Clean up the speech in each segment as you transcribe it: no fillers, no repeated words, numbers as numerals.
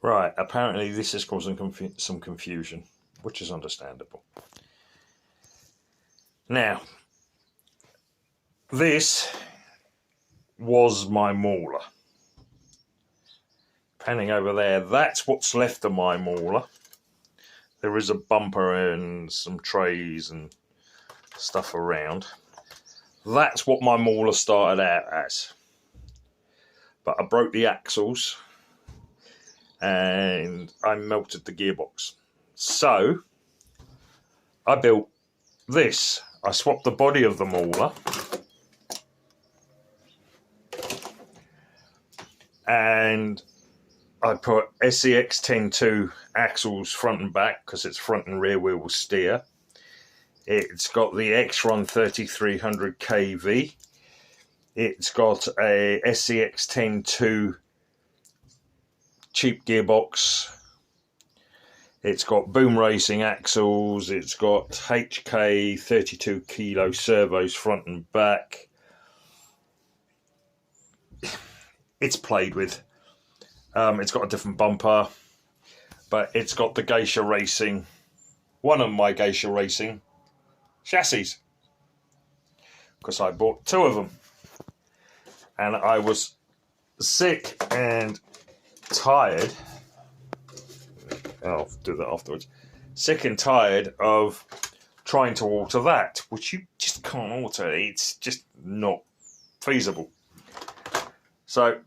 Right, apparently this is causing some confusion, which is understandable. Now, this was my mauler. Panning over there, that's what's left of my mauler. There is a bumper and some trays and stuff around. That's what my mauler started out as. But I broke the axles and I melted the gearbox. So I built this. I swapped the body of the mauler and I put SEX 10.2 axles front and back because it's front and rear wheel steer. It's got the X-Run 3300 kV. It's got a SEX 10.2 cheap gearbox. It's got boom racing axles. It's got HK 32 kilo servos front and back. It's played with. It's got a different bumper, but it's got the Geisha Racing, one of my Geisha Racing chassis, because I bought two of them. And I was sick and tired. I'll do that afterwards. Sick and tired of trying to alter that, which you just can't alter. It's just not feasible. So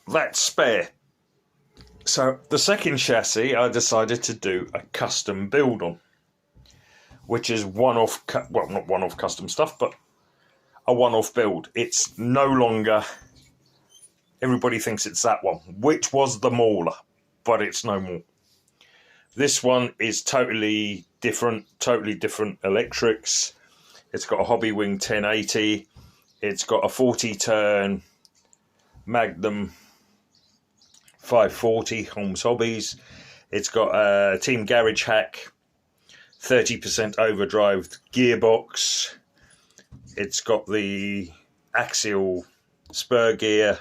that's spare. So the second chassis I decided to do a custom build on, which is one-off, well, not one-off custom stuff, but a one-off build. It's no longer, everybody thinks it's that one, which was the mauler, but it's no more. This one is totally different electrics. It's got a Hobby Wing 1080. It's got a 40-turn Magnum 540 Holmes Hobbies. It's got a Team Garage Hack 30% overdrive gearbox. It's got the axial spur gear.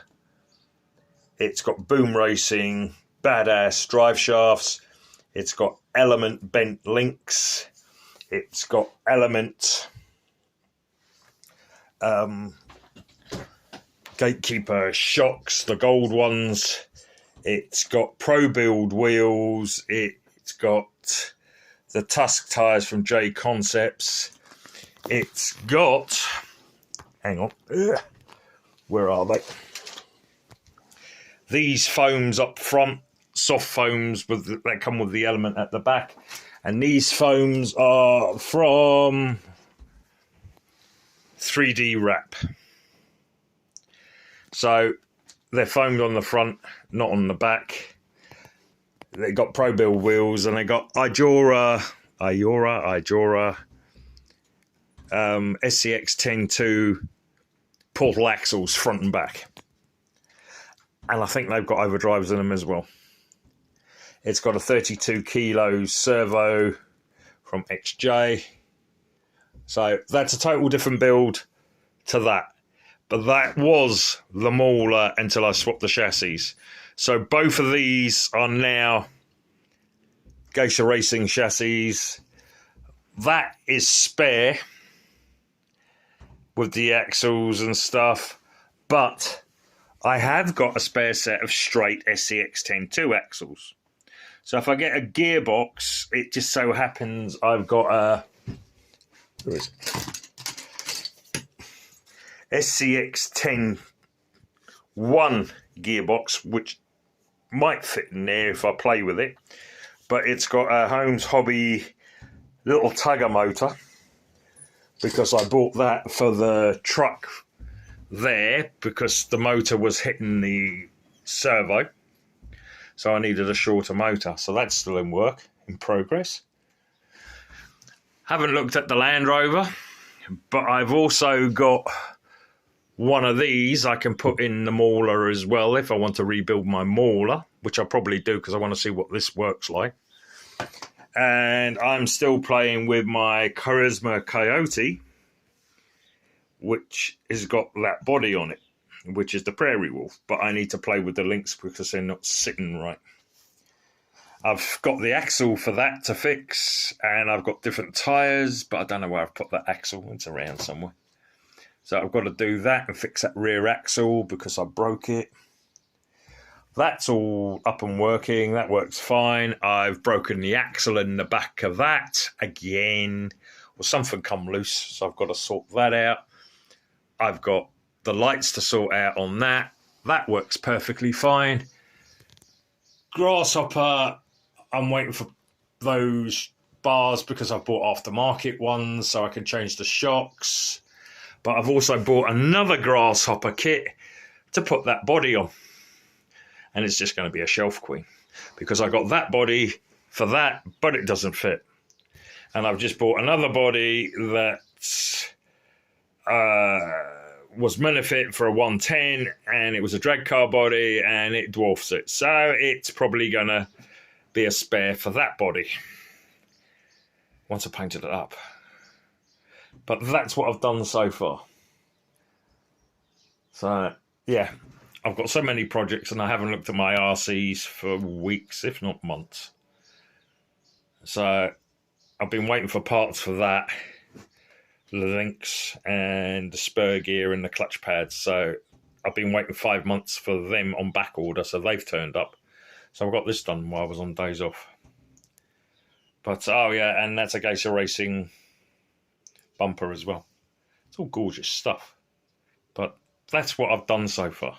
It's got boom racing, badass drive shafts. It's got element bent links. It's got element gatekeeper shocks, the gold ones. It's got pro build wheels. It's got the Tusk tyres from J Concepts. It's got, hang on, where are they? These foams up front, soft foams that come with the element at the back. And these foams are from 3D Wrap. So they're foamed on the front, not on the back. They got pro build wheels, and they got Ijora SCX 10.2 portal axles front and back. And I think they've got overdrives in them as well. It's got a 32 kilo servo from XJ. So that's a total different build to that. But that was the mauler until I swapped the chassis. So both of these are now Geisha Racing chassis. That is spare with the axles and stuff. But I have got a spare set of straight SCX 10.2 axles. So if I get a gearbox, it just so happens I've got a... Where is it? SCX 10.1 gearbox, which might fit in there if I play with it. But it's got a Holmes Hobby little tugger motor, because I bought that for the truck there because the motor was hitting the servo. So I needed a shorter motor. So that's still in work, in progress. Haven't looked at the Land Rover, but I've also got one of these I can put in the mauler as well if I want to rebuild my mauler, which I probably do because I want to see what this works like. And I'm still playing with my Charisma Coyote, which has got that body on it, which is the Prairie Wolf. But I need to play with the links because they're not sitting right. I've got the axle for that to fix, and I've got different tyres, but I don't know where I've put that axle. It's around somewhere. So I've got to do that and fix that rear axle because I broke it. That's all up and working. That works fine. I've broken the axle in the back of that again. Well, something come loose, so I've got to sort that out. I've got the lights to sort out on that. That works perfectly fine. Grasshopper, I'm waiting for those bars because I've bought aftermarket ones so I can change the shocks. But I've also bought another Grasshopper kit to put that body on. And it's just going to be a shelf queen because I got that body for that, but it doesn't fit. And I've just bought another body that was meant to fit for a 110, and it was a drag car body, and it dwarfs it. So it's probably going to be a spare for that body once I painted it up. But that's what I've done so far. So, yeah. I've got so many projects and I haven't looked at my RCs for weeks, if not months. So I've been waiting for parts for that, the links and the spur gear and the clutch pads. So I've been waiting 5 months for them on back order, so they've turned up. So I got this done while I was on days off. But, oh yeah, and that's a Geisha Racing bumper as well. It's all gorgeous stuff. But that's what I've done so far.